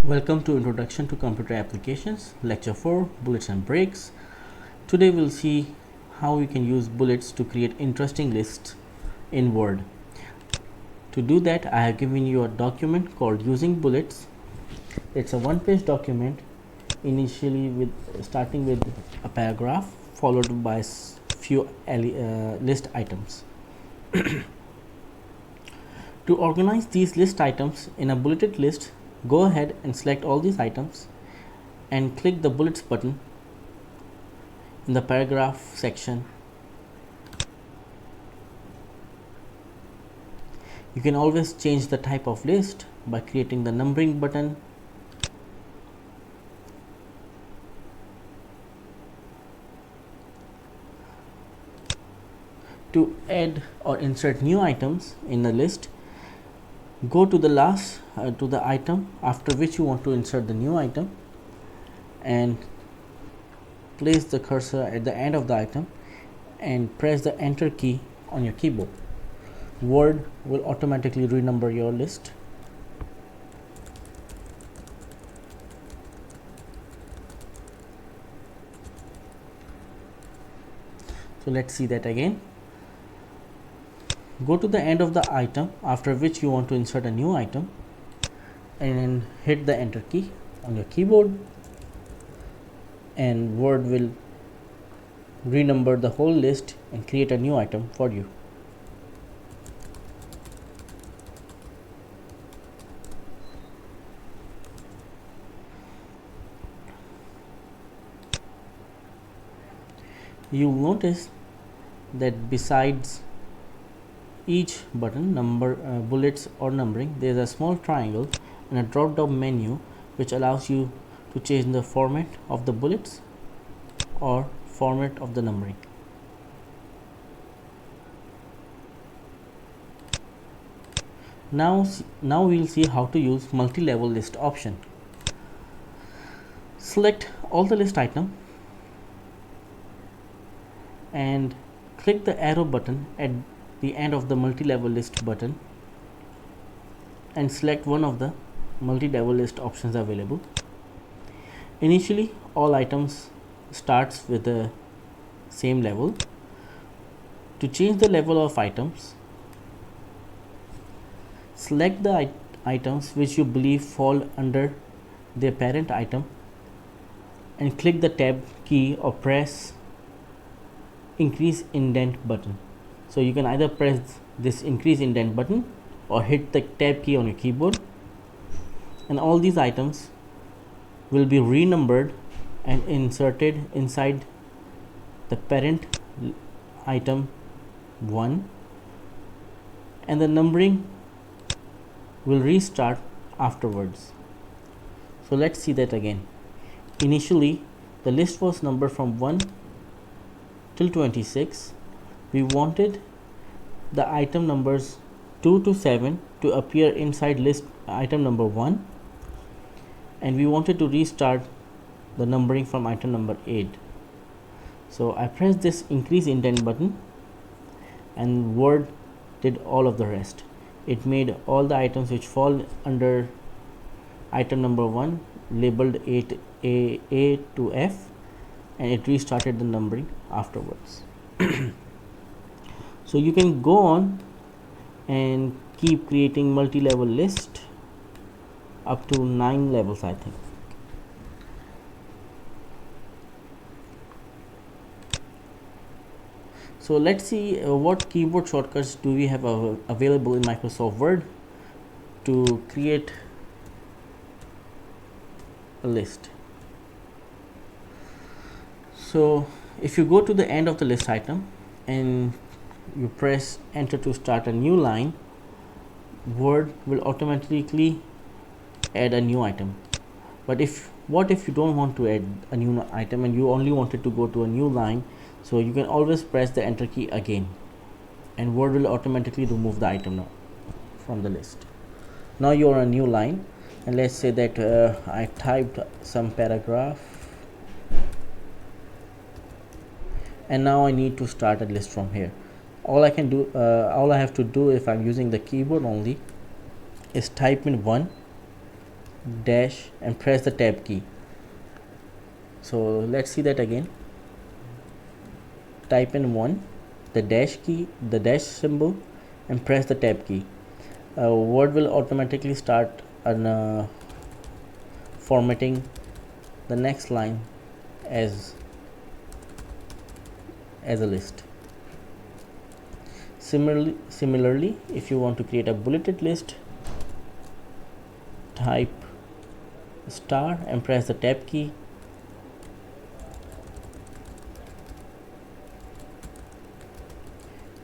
Welcome to Introduction to Computer Applications, Lecture 4, Bullets and Breaks. Today we'll see how we can use bullets to create interesting lists in Word. To do that, I have given you a document called Using Bullets. It's a one-page document, initially starting with a paragraph followed by few list items. To organize these list items in a bulleted list, go ahead and select all these items and click the bullets button in the paragraph section. You can always change the type of list by creating the numbering button. To add or insert new items in the list, go to the last to the item after which you want to insert the new item and place the cursor at the end of the item and press the enter key on your keyboard. Word will automatically renumber your list. So let's see that again. Go to the end of the item after which you want to insert a new item and hit the enter key on your keyboard, and Word will renumber the whole list and create a new item for you. You will notice that besides each button, bullets or numbering, there is a small triangle and a drop down menu which allows you to change the format of the bullets or format of the numbering. Now we'll see how to use multi-level list option. Select all the list item and click the arrow button at the end of the multi-level list button and select one of the multi-level list options available. Initially, all items starts with the same level. To change the level of items, select the items which you believe fall under their parent item and click the tab key or press increase indent button. So you can either press this increase indent button or hit the tab key on your keyboard, and all these items will be renumbered and inserted inside the parent item 1, and the numbering will restart afterwards. So let's see that again. Initially the list was numbered from 1 till 26. We wanted the item numbers 2 to 7 to appear inside list item number 1, and we wanted to restart the numbering from item number 8. So I pressed this increase indent button and Word did all of the rest. It made all the items which fall under item number 1 labeled A to F, and it restarted the numbering afterwards. So you can go on and keep creating multi-level list up to 9 levels, I think. So let's see what keyboard shortcuts do we have available in Microsoft Word to create a list. So if you go to the end of the list item and you press enter to start a new line, Word will automatically add a new item. But what if you don't want to add a new item and you only wanted to go to a new line? So you can always press the enter key again and Word will automatically remove the item now from the list. Now you're on a new line, and let's say that I typed some paragraph and now I need to start a list from here. All I have to do if I'm using the keyboard only is type in 1 dash and press the tab key. So let's see that again. Type in 1, the dash key, the dash symbol, and press the tab key. Word will automatically start formatting the next line as a list. Similarly, if you want to create a bulleted list, type star and press the tab key.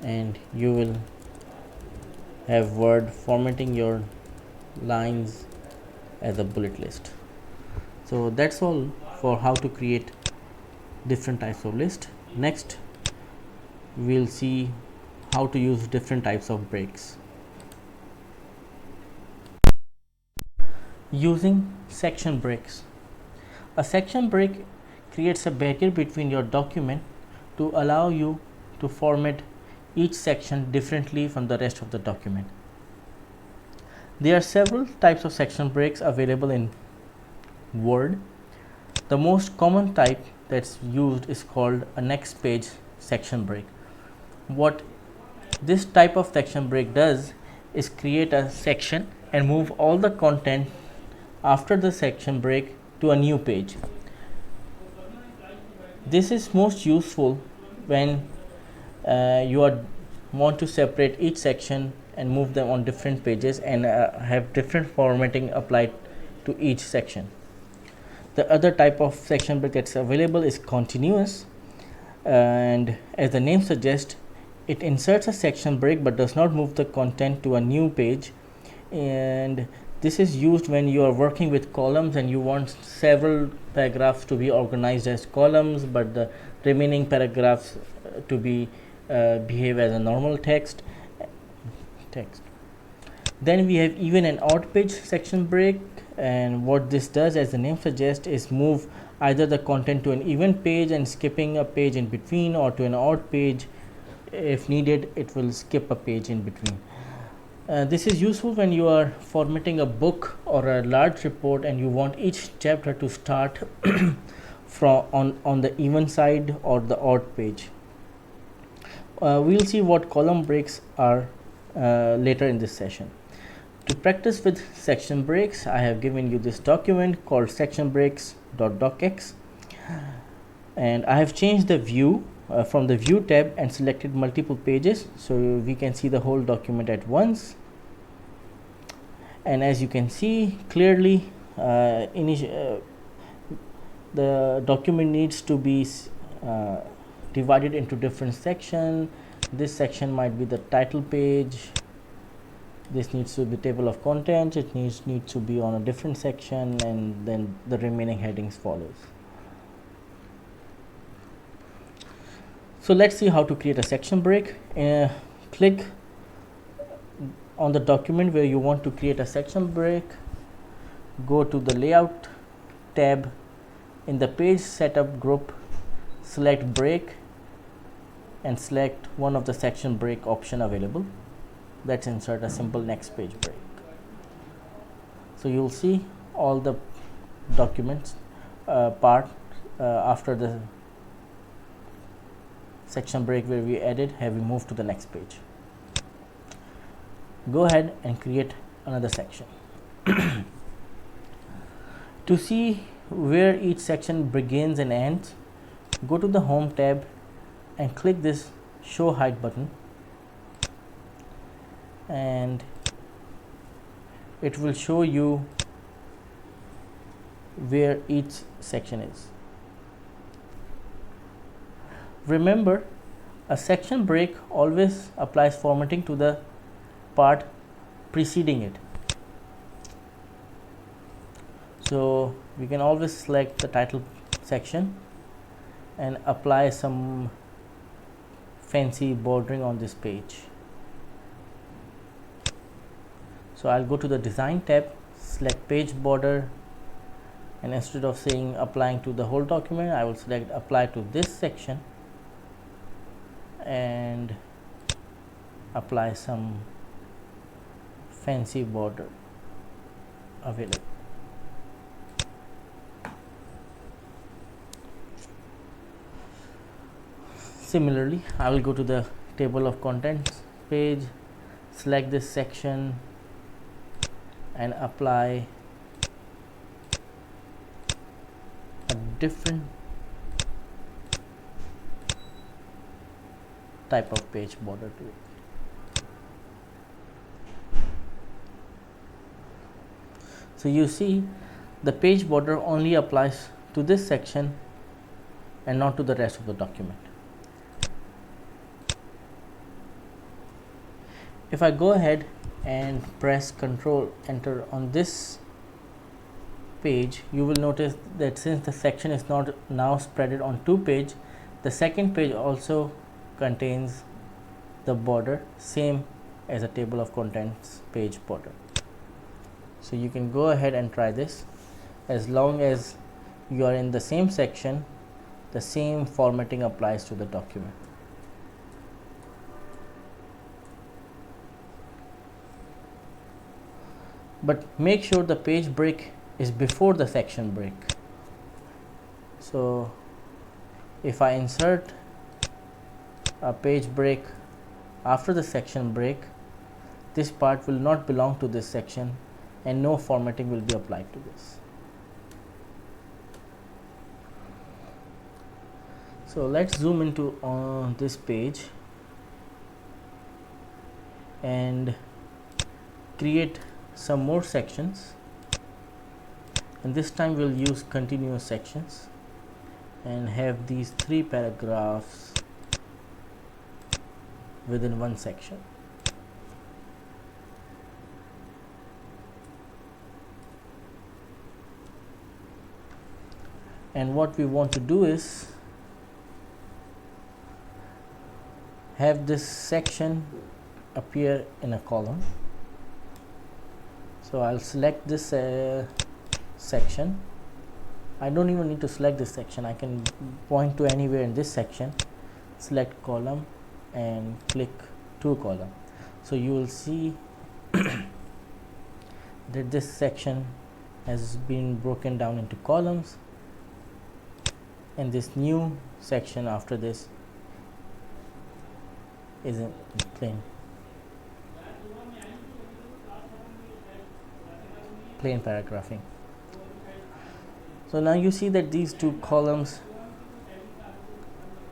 And you will have Word formatting your lines as a bullet list. So that's all for how to create different types of list. Next, we'll see how to use different types of breaks. Using section breaks. A section break creates a barrier between your document to allow you to format each section differently from the rest of the document. There are several types of section breaks available in Word. The most common type that's used is called a next page section break. What this type of section break does is create a section and move all the content after the section break to a new page. This is most useful when you want to separate each section and move them on different pages and have different formatting applied to each section. The other type of section break that's available is continuous, and as the name suggests, it inserts a section break but does not move the content to a new page. And this is used when you are working with columns and you want several paragraphs to be organized as columns, but the remaining paragraphs to be behave as a normal text. Then we have even and odd page section break, and what this does, as the name suggests, is move either the content to an even page and skipping a page in between, or to an odd page. If needed, it will skip a page in between. This is useful when you are formatting a book or a large report and you want each chapter to start from on the even side or the odd page. We'll see what column breaks are later in this session. To practice with section breaks, I have given you this document called sectionbreaks.docx, and I have changed the view from the view tab and selected multiple pages so we can see the whole document at once. And as you can see clearly, the document needs to be divided into different sections. This section might be the title page, this needs to be table of contents, it needs to be on a different section, and then the remaining headings follows. So let's see how to create a section break. Click on the document where you want to create a section break, go to the layout tab, in the page setup group select break and select one of the section break option available. Let's insert a simple next page break. So you'll see all the documents part after the section break where we added have we moved to the next page. Go ahead and create another section. To see where each section begins and ends, go to the home tab and click this show height button, and it will show you where each section is. Remember, a section break always applies formatting to the part preceding it. So we can always select the title section and apply some fancy bordering on this page. So I'll go to the design tab, select page border, and instead of saying applying to the whole document, I will select apply to this section and apply some fancy border available. Similarly, I will go to the table of contents page, select this section and apply a different type of page border to it. So you see the page border only applies to this section and not to the rest of the document. If I go ahead and press Ctrl Enter on this page, you will notice that since the section is not now spread on two pages, the second page also contains the border same as a table of contents page border. So you can go ahead and try this. As long as you are in the same section, the same formatting applies to the document. But make sure the page break is before the section break. So if I insert a page break after the section break, this part will not belong to this section and no formatting will be applied to this. So let's zoom into on this page and create some more sections, and this time we'll use continuous sections and have these 3 paragraphs within one section. And what we want to do is have this section appear in a column. So I'll select this section. I don't even need to select this section. I can point to anywhere in this section, select column and click to column. So you will see that this section has been broken down into columns, and this new section after this is in plain paragraphing. So now you see that these two columns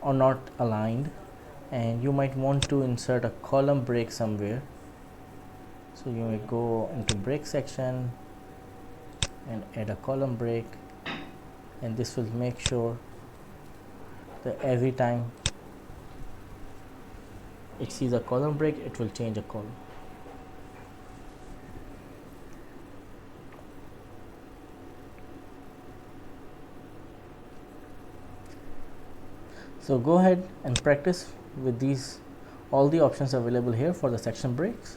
are not aligned, and you might want to insert a column break somewhere. So you may go into break section and add a column break, and this will make sure that every time it sees a column break, it will change a column. So go ahead and practice with these, all the options available here for the section breaks.